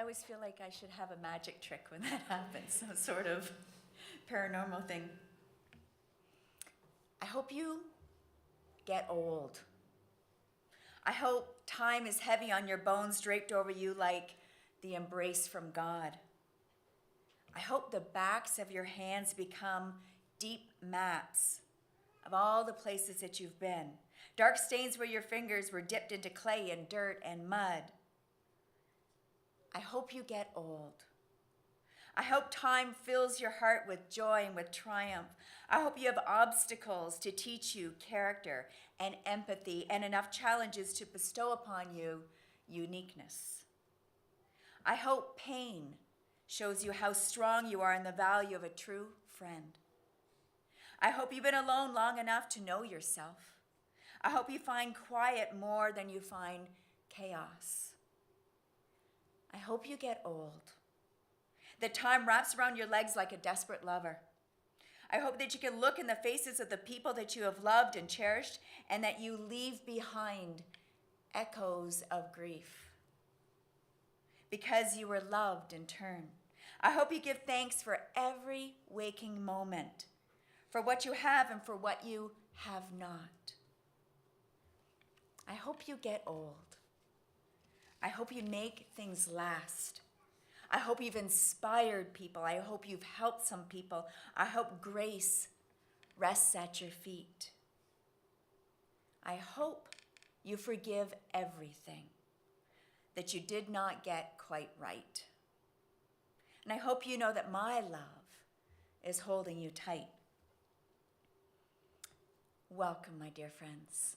I always feel like I should have a magic trick when that happens, some sort of paranormal thing. I hope you get old. I hope time is heavy on your bones, draped over you like the embrace from God. I hope the backs of your hands become deep maps of all the places that you've been, dark stains where your fingers were dipped into clay and dirt and mud. I hope you get old. I hope time fills your heart with joy and with triumph. I hope you have obstacles to teach you character and empathy and enough challenges to bestow upon you uniqueness. I hope pain shows you how strong you are and the value of a true friend. I hope you've been alone long enough to know yourself. I hope you find quiet more than you find chaos. I hope you get old. That time wraps around your legs like a desperate lover. I hope that you can look in the faces of the people that you have loved and cherished, and that you leave behind echoes of grief because you were loved in turn. I hope you give thanks for every waking moment, for what you have and for what you have not. I hope you get old. I hope you make things last. I hope you've inspired people. I hope you've helped some people. I hope grace rests at your feet. I hope you forgive everything that you did not get quite right. And I hope you know that my love is holding you tight. Welcome, my dear friends.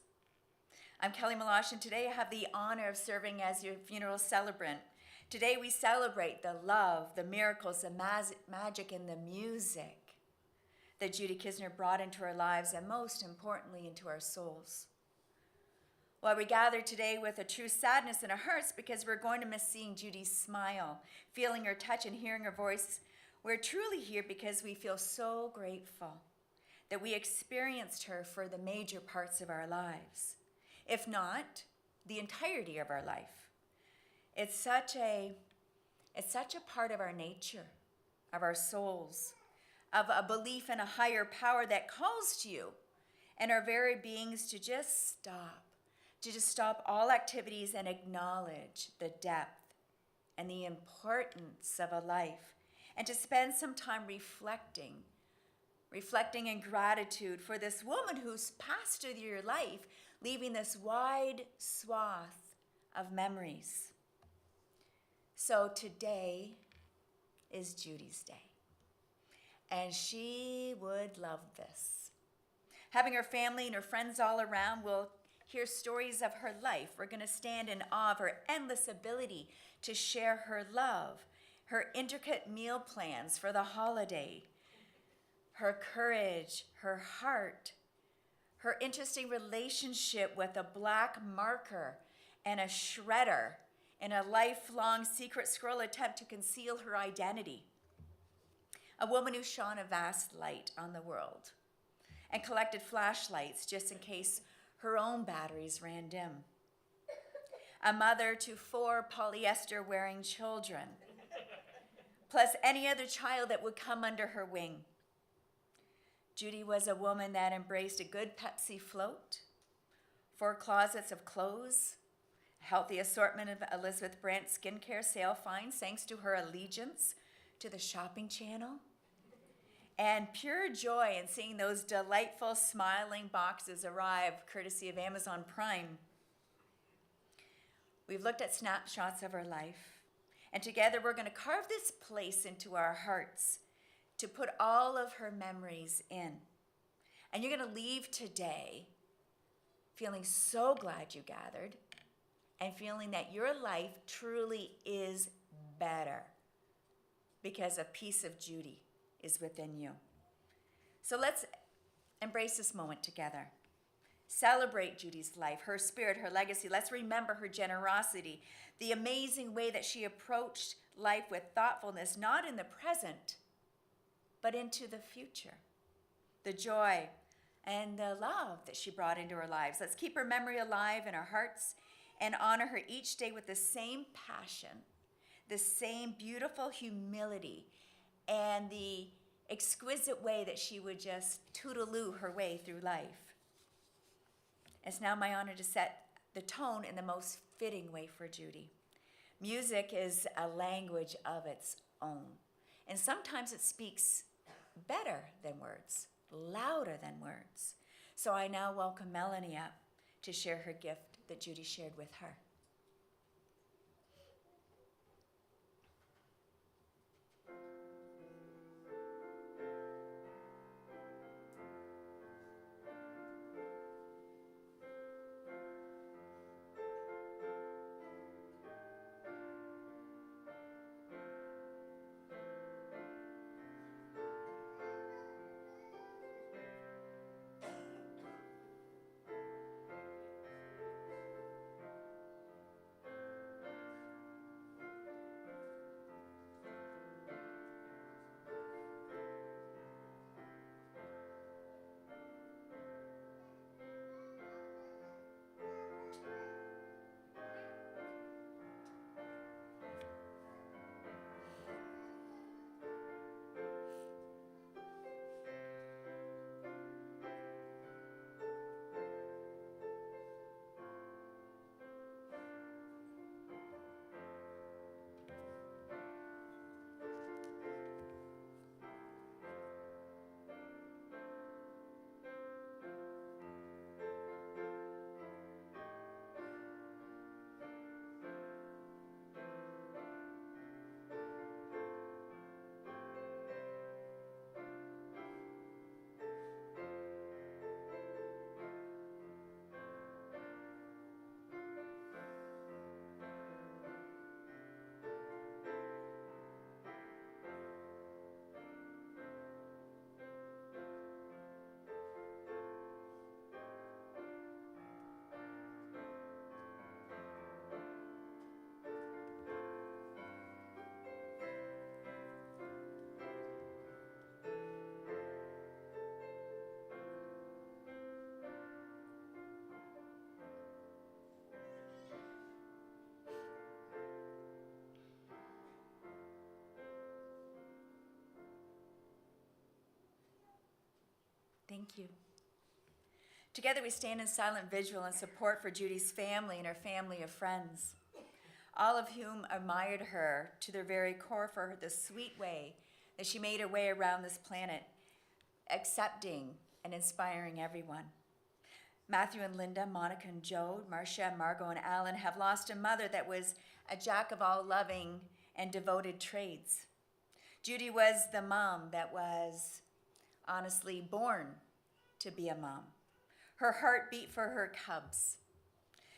I'm Kelly Meloche, and today I have the honor of serving as your funeral celebrant. Today we celebrate the love, the miracles, the magic, and the music that Judy Kissner brought into our lives, and most importantly, into our souls. Well, we gather today with a true sadness in our hearts because we're going to miss seeing Judy's smile, feeling her touch, and hearing her voice. We're truly here because we feel so grateful that we experienced her for the major parts of our lives, if not the entirety of our life. It's such a part of our nature, of our souls, of a belief in a higher power that calls to you and our very beings to just stop all activities and acknowledge the depth and the importance of a life, and to spend some time reflecting in gratitude for this woman who's passed through your life, leaving this wide swath of memories. So today is Judy's day, and she would love this. Having her family and her friends all around, we'll hear stories of her life. We're going to stand in awe of her endless ability to share her love, her intricate meal plans for the holiday, her courage, her heart, her interesting relationship with a black marker and a shredder in a lifelong secret squirrel attempt to conceal her identity. A woman who shone a vast light on the world and collected flashlights just in case her own batteries ran dim. A mother to 4 polyester-wearing children, plus any other child that would come under her wing. Judy was a woman that embraced a good Pepsi float, 4 closets of clothes, a healthy assortment of Elizabeth Brandt skincare sale finds thanks to her allegiance to the shopping channel, and pure joy in seeing those delightful smiling boxes arrive courtesy of Amazon Prime. We've looked at snapshots of her life, and together we're going to carve this place into our hearts to put all of her memories in. And you're going to leave today feeling so glad you gathered and feeling that your life truly is better because a piece of Judy is within you. So let's embrace this moment together. Celebrate Judy's life, her spirit, her legacy. Let's remember her generosity, the amazing way that she approached life with thoughtfulness, not in the present, but into the future. The joy and the love that she brought into our lives. Let's keep her memory alive in our hearts and honor her each day with the same passion the same beautiful humility and the exquisite way that she would just toodaloo her way through life. It's now my honor to set the tone in the most fitting way for Judy. Music is a language of its own, and sometimes it speaks better than words, louder than words. So I now welcome Melanie up to share her gift that Judy shared with her. Thank you. Together we stand in silent vigil and support for Judy's family and her family of friends, all of whom admired her to their very core for the sweet way that she made her way around this planet, accepting and inspiring everyone. Matthew and Linda, Monica and Joe, Marcia, Margot, and Alan have lost a mother that was a jack of all loving and devoted trades. Judy was the mom that was honestly born to be a mom. Her heart beat for her cubs.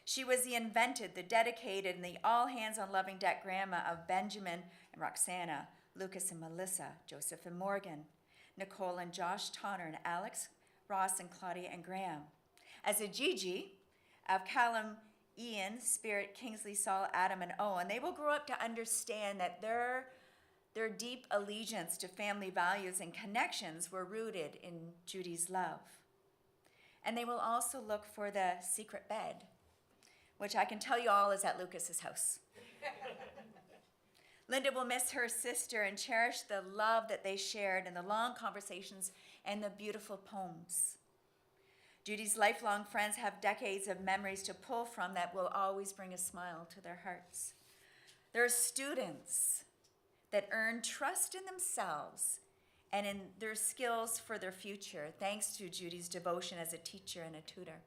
She was the invented, the dedicated, and the all-hands-on-loving-deck grandma of Benjamin and Roxana, Lucas and Melissa, Joseph and Morgan, Nicole and Josh Tonner, and Alex, Ross and Claudia and Graham. As a Gigi of Callum, Ian, Spirit, Kingsley, Saul, Adam, and Owen, they will grow up to understand that their deep allegiance to family values and connections were rooted in Judy's love. And they will also look for the secret bed, which I can tell you all is at Lucas's house. Linda will miss her sister and cherish the love that they shared and the long conversations and the beautiful poems. Judy's lifelong friends have decades of memories to pull from that will always bring a smile to their hearts. There are students that earn trust in themselves and in their skills for their future, thanks to Judy's devotion as a teacher and a tutor.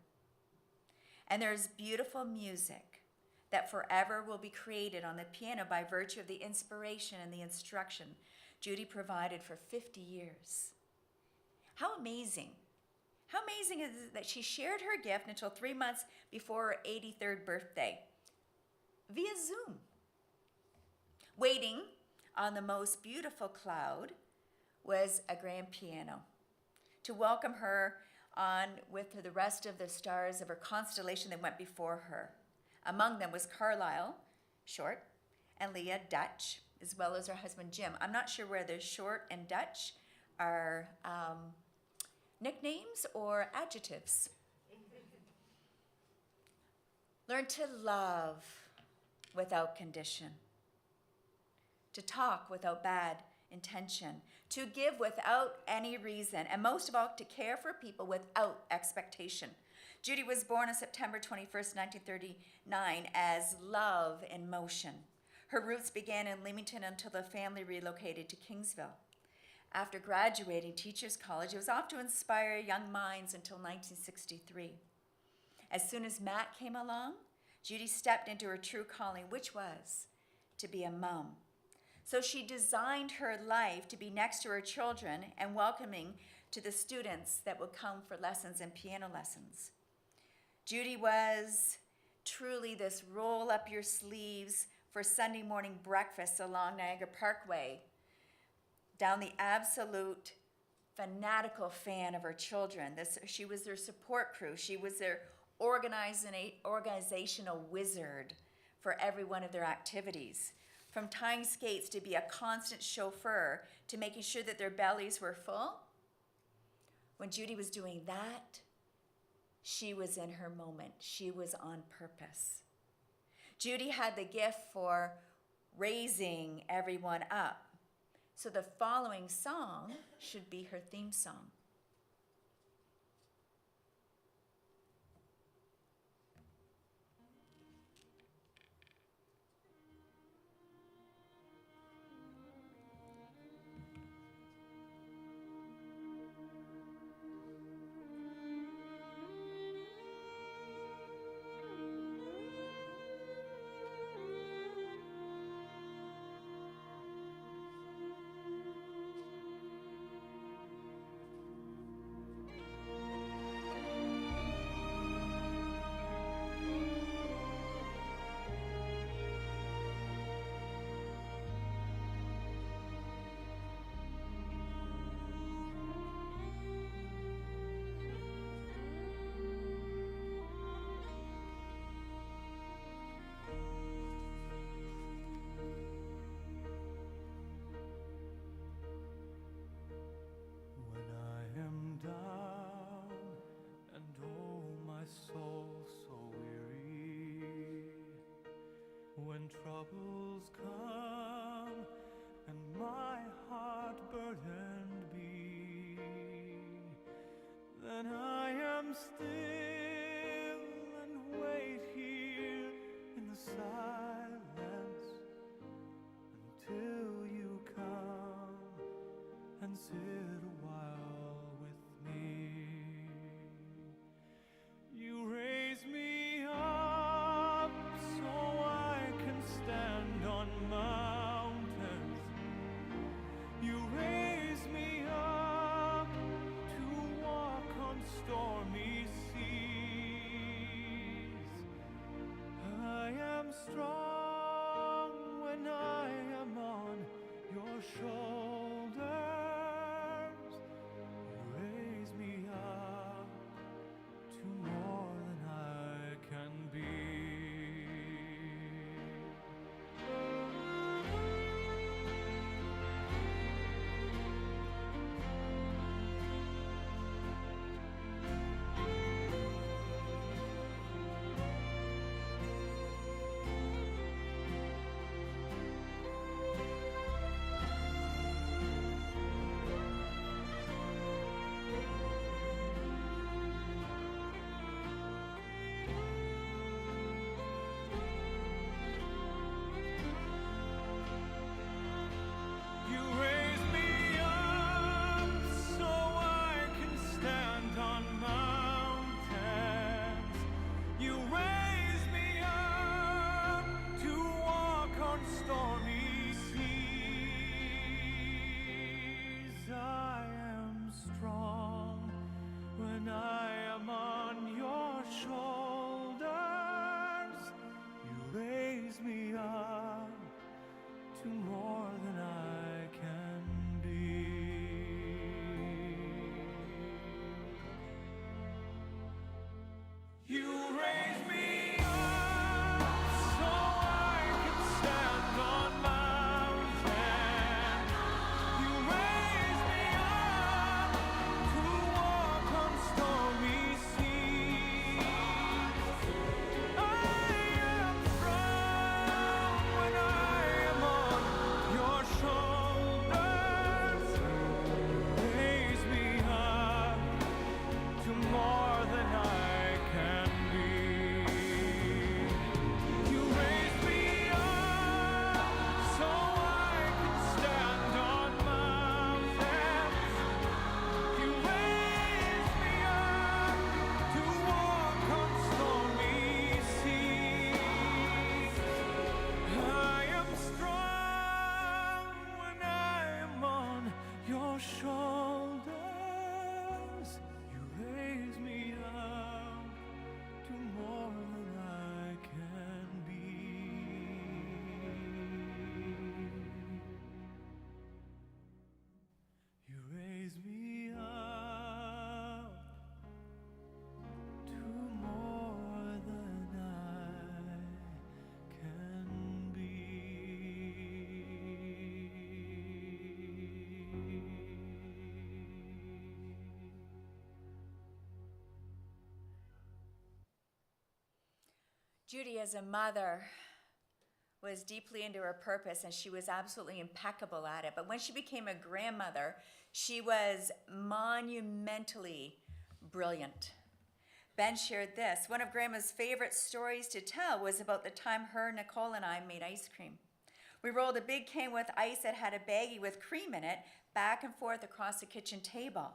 And there's beautiful music that forever will be created on the piano by virtue of the inspiration and the instruction Judy provided for 50 years. How amazing. How amazing is it that she shared her gift until 3 months before her 83rd birthday via Zoom. Waiting on the most beautiful cloud was a grand piano to welcome her on with the rest of the stars of her constellation that went before her. Among them was Carlisle, short, and Leah, Dutch, as well as her husband Jim. I'm not sure whether short and Dutch are nicknames or adjectives. Learn to love without condition. to talk without bad intention, to give without any reason, and most of all, to care for people without expectation. Judy was born on September 21st, 1939, as love in motion. Her roots began in Leamington until the family relocated to Kingsville. After graduating Teachers College, it was off to inspire young minds until 1963. As soon as Matt came along, Judy stepped into her true calling, which was to be a mom. So she designed her life to be next to her children and welcoming to the students that would come for lessons and piano lessons. Judy was truly this roll up your sleeves for Sunday morning breakfast along Niagara Parkway, down the absolute fanatical fan of her children. She was their support crew. She was their organizational wizard for every one of their activities. From tying skates to be a constant chauffeur to making sure that their bellies were full. When Judy was doing that, she was in her moment. She was on purpose. Judy had the gift for raising everyone up. So the following song should be her theme song. When troubles come and my heart burdened be, then I am still and wait here in the silence until you come and sit a while with me. You raise me up so I can stand on mountains. You raise me up to walk on stormy seas. I am strong when I am on your shoulders. your shoulders, you raise me up to more than I can be. You raise me up to more than I can be. Judy, as a mother, was deeply into her purpose and she was absolutely impeccable at it. But when she became a grandmother, she was monumentally brilliant. Ben shared this. One of Grandma's favorite stories to tell was about the time her, Nicole, and I made ice cream. We rolled a big can with ice that had a baggie with cream in it back and forth across the kitchen table.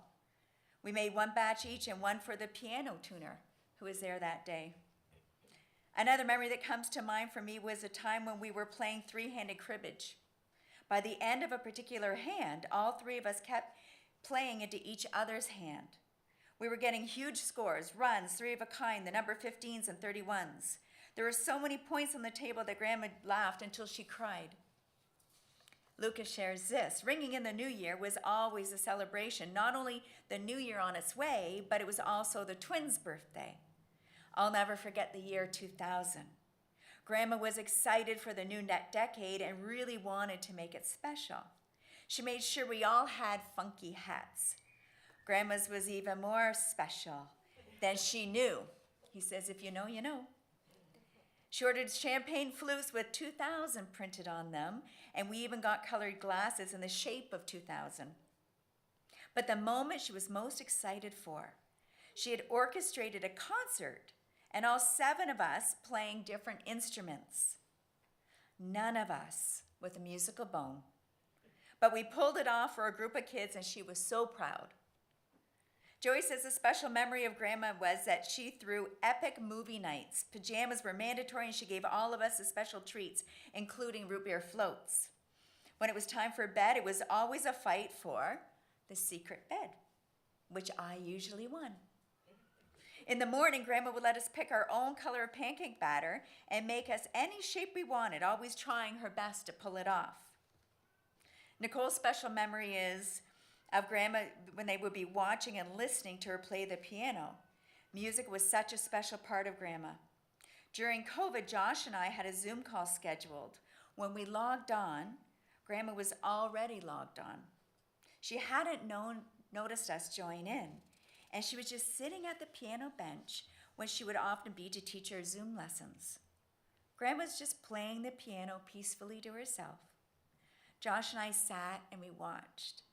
We made one batch each and one for the piano tuner who was there that day. Another memory that comes to mind for me was a time when we were playing three-handed cribbage. By the end of a particular hand, all three of us kept playing into each other's hand. We were getting huge scores, runs, three of a kind, the number 15s and 31s. There were so many points on the table that Grandma laughed until she cried. Lucas shares this. Ringing in the new year was always a celebration, not only the new year on its way, but it was also the twins' birthday. I'll never forget the year 2000. Grandma was excited for the new decade and really wanted to make it special. She made sure we all had funky hats. Grandma's was even more special than she knew. He says, if you know, you know. She ordered champagne flutes with 2000 printed on them, and we even got colored glasses in the shape of 2000. But the moment she was most excited for, she had orchestrated a concert and all 7 of us playing different instruments. None of us with a musical bone. But we pulled it off for a group of kids and she was so proud. Joey says a special memory of Grandma was that she threw epic movie nights. Pajamas were mandatory and she gave all of us the special treats, including root beer floats. When it was time for bed, it was always a fight for the secret bed, which I usually won. In the morning, Grandma would let us pick our own color of pancake batter and make us any shape we wanted, always trying her best to pull it off. Nicole's special memory is of Grandma when they would be watching and listening to her play the piano. Music was such a special part of Grandma. During COVID, Josh and I had a Zoom call scheduled. When we logged on, Grandma was already logged on. She hadn't noticed us join in, and she was just sitting at the piano bench when she would often be to teach her Zoom lessons. Grandma's just playing the piano peacefully to herself. Josh and I sat and we watched.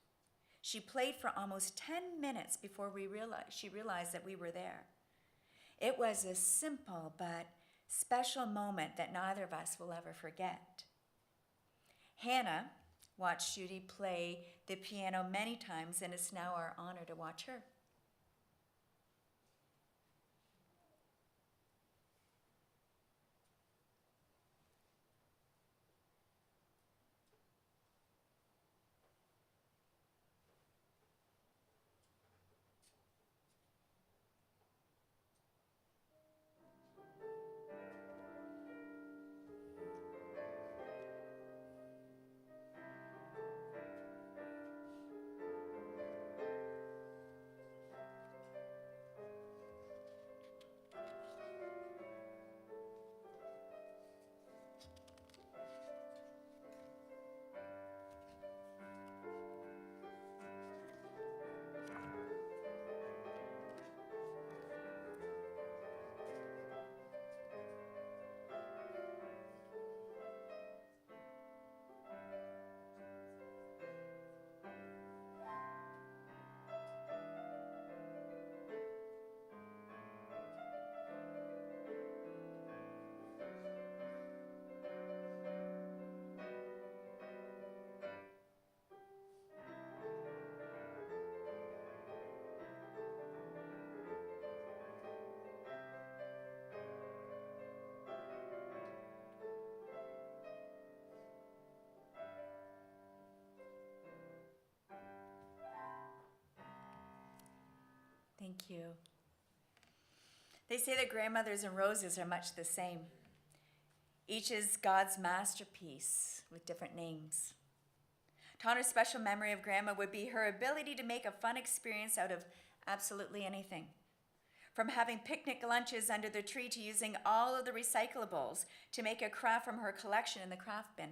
She played for almost 10 minutes before she realized that we were there. It was a simple but special moment that neither of us will ever forget. Hannah watched Judy play the piano many times, and it's now our honor to watch her. Thank you. They say that grandmothers and roses are much the same. Each is God's masterpiece with different names. Tanner's special memory of Grandma would be her ability to make a fun experience out of absolutely anything. From having picnic lunches under the tree to using all of the recyclables to make a craft from her collection in the craft bin.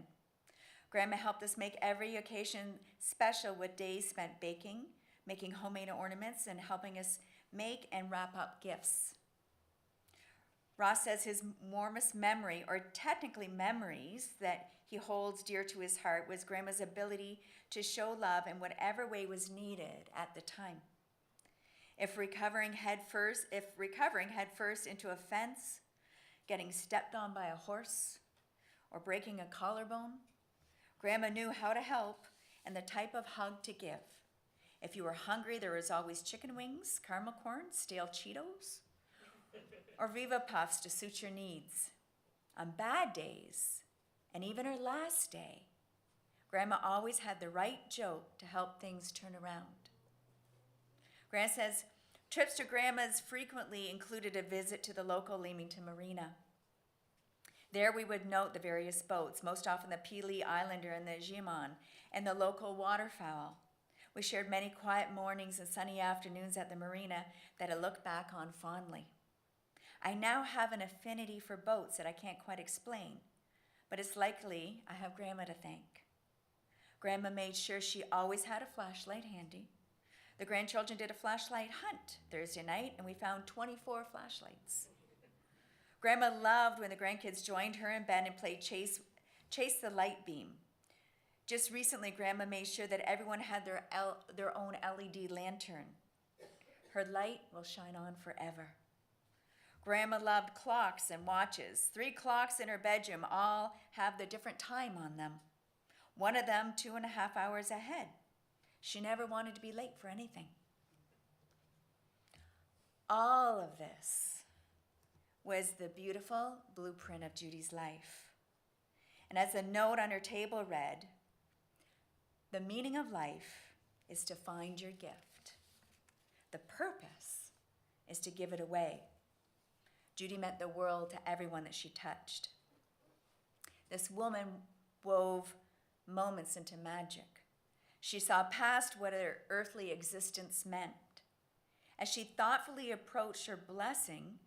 Grandma helped us make every occasion special with days spent baking, making homemade ornaments, and helping us make and wrap up gifts. Ross says his warmest memory, or technically memories, that he holds dear to his heart was Grandma's ability to show love in whatever way was needed at the time. If recovering headfirst into a fence, getting stepped on by a horse, or breaking a collarbone, Grandma knew how to help and the type of hug to give. If you were hungry, there was always chicken wings, caramel corn, stale Cheetos, or Viva Puffs to suit your needs. On bad days, and even her last day, Grandma always had the right joke to help things turn around. Grant says trips to Grandma's frequently included a visit to the local Leamington Marina. There we would note the various boats, most often the Pelee Islander and the Jimon, and the local waterfowl. We shared many quiet mornings and sunny afternoons at the marina that I look back on fondly. I now have an affinity for boats that I can't quite explain, but it's likely I have Grandma to thank. Grandma made sure she always had a flashlight handy. The grandchildren did a flashlight hunt Thursday night, and we found 24 flashlights. Grandma loved when the grandkids joined her in bed and played Chase the Light Beam. Just recently, Grandma made sure that everyone had their own LED lantern. Her light will shine on forever. Grandma loved clocks and watches. 3 clocks in her bedroom all have the different time on them. One of them 2.5 hours ahead. She never wanted to be late for anything. All of this was the beautiful blueprint of Judy's life. And as the note on her table read, the meaning of life is to find your gift. The purpose is to give it away. Judy meant the world to everyone that she touched. This woman wove moments into magic. She saw past what her earthly existence meant. As she thoughtfully approached her blessing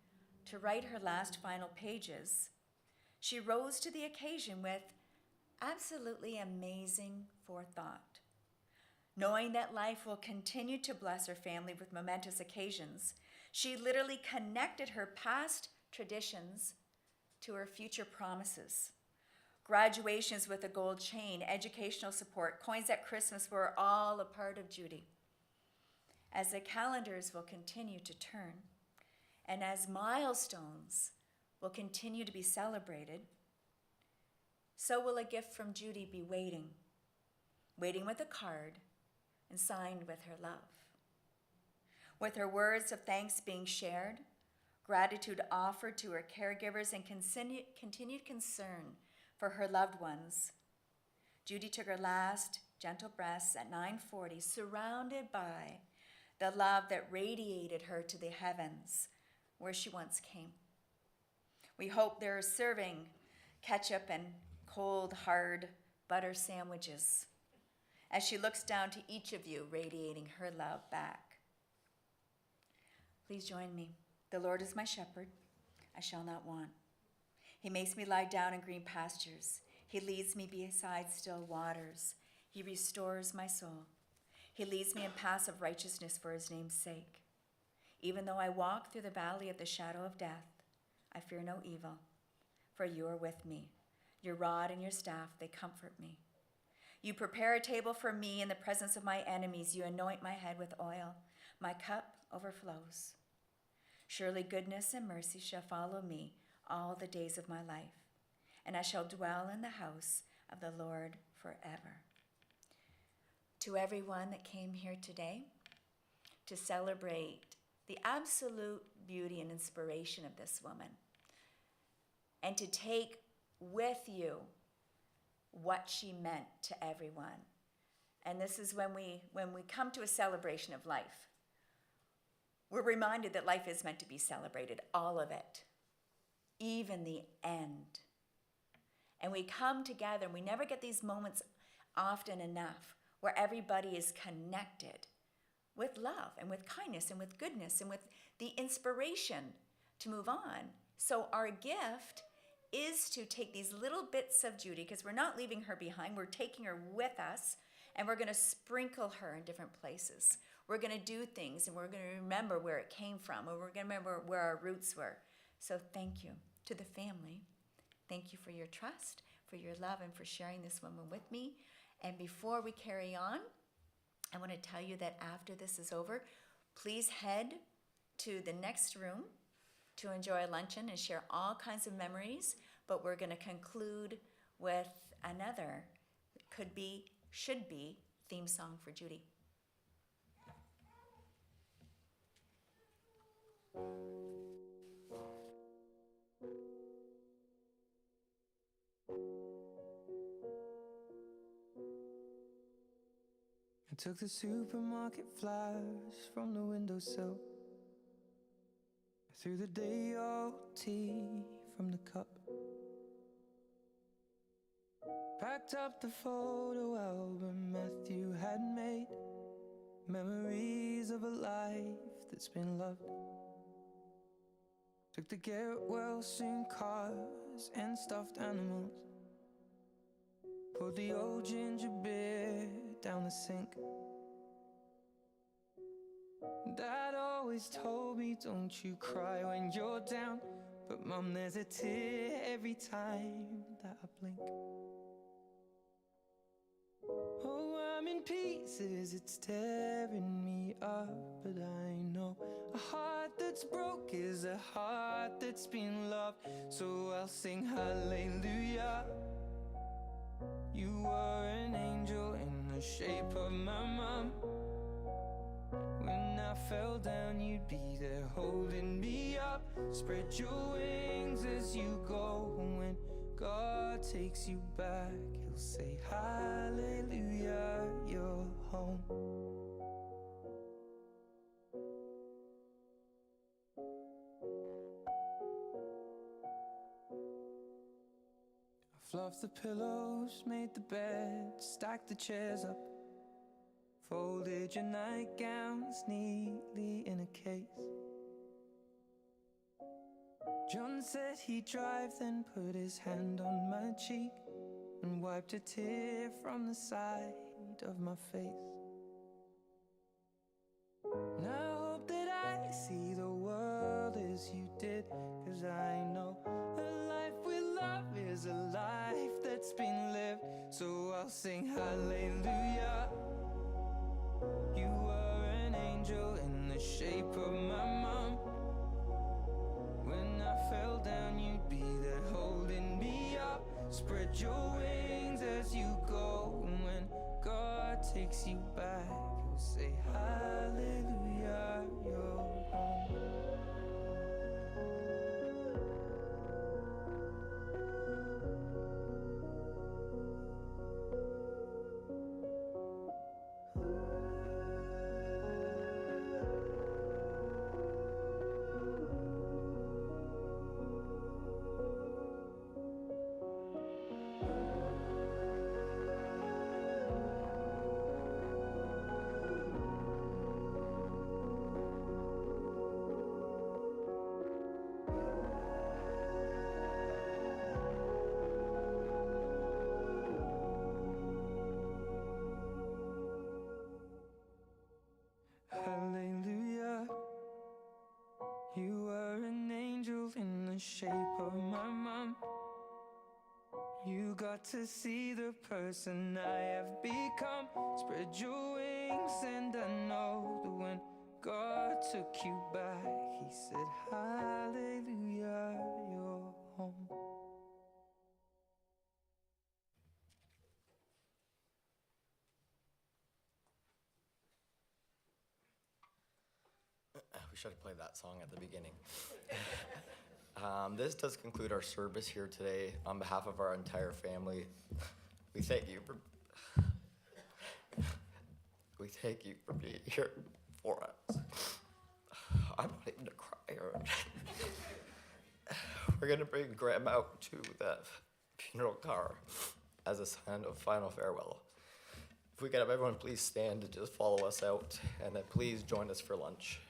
to write her last final pages, she rose to the occasion with absolutely amazing forethought. Knowing that life will continue to bless her family with momentous occasions, she literally connected her past traditions to her future promises. Graduations with a gold chain, educational support, coins at Christmas were all a part of Judy. As the calendars will continue to turn, and as milestones will continue to be celebrated, so will a gift from Judy be waiting with a card and signed with her love. With her words of thanks being shared, gratitude offered to her caregivers, and continued concern for her loved ones, Judy took her last gentle breaths at 9:40, surrounded by the love that radiated her to the heavens where she once came. We hope they're serving ketchup and cold, hard butter sandwiches as she looks down to each of you, radiating her love back. Please join me. The Lord is my shepherd, I shall not want. He makes me lie down in green pastures. He leads me beside still waters. He restores my soul. He leads me in paths of righteousness for his name's sake. Even though I walk through the valley of the shadow of death, I fear no evil, for you are with me. Your rod and your staff, they comfort me. You prepare a table for me in the presence of my enemies. You anoint my head with oil. My cup overflows. Surely goodness and mercy shall follow me all the days of my life, and I shall dwell in the house of the Lord forever. To everyone that came here today to celebrate the absolute beauty and inspiration of this woman, and to take with you what she meant to everyone. And this is when we come to a celebration of life, We're reminded that life is meant to be celebrated, all of it, even the end. And we come together, and we never get these moments often enough where everybody is connected with love and with kindness and with goodness and with the inspiration to move on. So our gift is to take these little bits of Judy, because we're not leaving her behind, we're taking her with us, and we're going to sprinkle her in different places. We're going to do things, and we're going to remember where it came from, and we're going to remember where our roots were. So thank you to the family. Thank you for your trust, for your love, and for sharing this moment with me. And before we carry on, I want to tell you that after this is over, please head to the next room to enjoy luncheon and share all kinds of memories. But we're going to conclude with another, could be, should be, theme song for Judy. I took the supermarket flyers from the windowsill. I threw the day-old tea from the cup. Packed up the photo album Matthew had made. Memories of a life that's been loved. Took the get-well-soon cars and stuffed animals. Poured the old ginger beer down the sink. Dad always told me, don't you cry when you're down. But Mum, there's a tear every time that I blink. Oh, I'm in pieces, it's tearing me up. But I know a heart that's broke is a heart that's been loved. So I'll sing hallelujah. You were an angel in the shape of my mom. When I fell down, you'd be there holding me up. Spread your wings as you go. When God takes you back, he'll say hallelujah, you're home. Fluffed the pillows, made the bed, stacked the chairs up. Folded your nightgowns neatly in a case. John said he'd drive, then put his hand on my cheek and wiped a tear from the side of my face. And I hope that I see the world as you did, 'cause I know a life with love is a life that's been lived. So I'll sing hallelujah. You were an angel in the shape of my mom. When I fell down, you'd be there holding me up. Spread your wings as you go. And when God takes you back, he'll say hallelujah, you're home. Hallelujah. You were an angel in the shape of my mom. You got to see the person I have become. Spread your wings, and I know that when God took you back, he said hallelujah, you're home. We should have played that song at the beginning. This does conclude our service here today. On behalf of our entire family, we thank you for being here for us. I'm not even to cry. We're gonna bring Grandma out to the funeral car as a sign of final farewell. If we could have everyone please stand and just follow us out, and then please join us for lunch.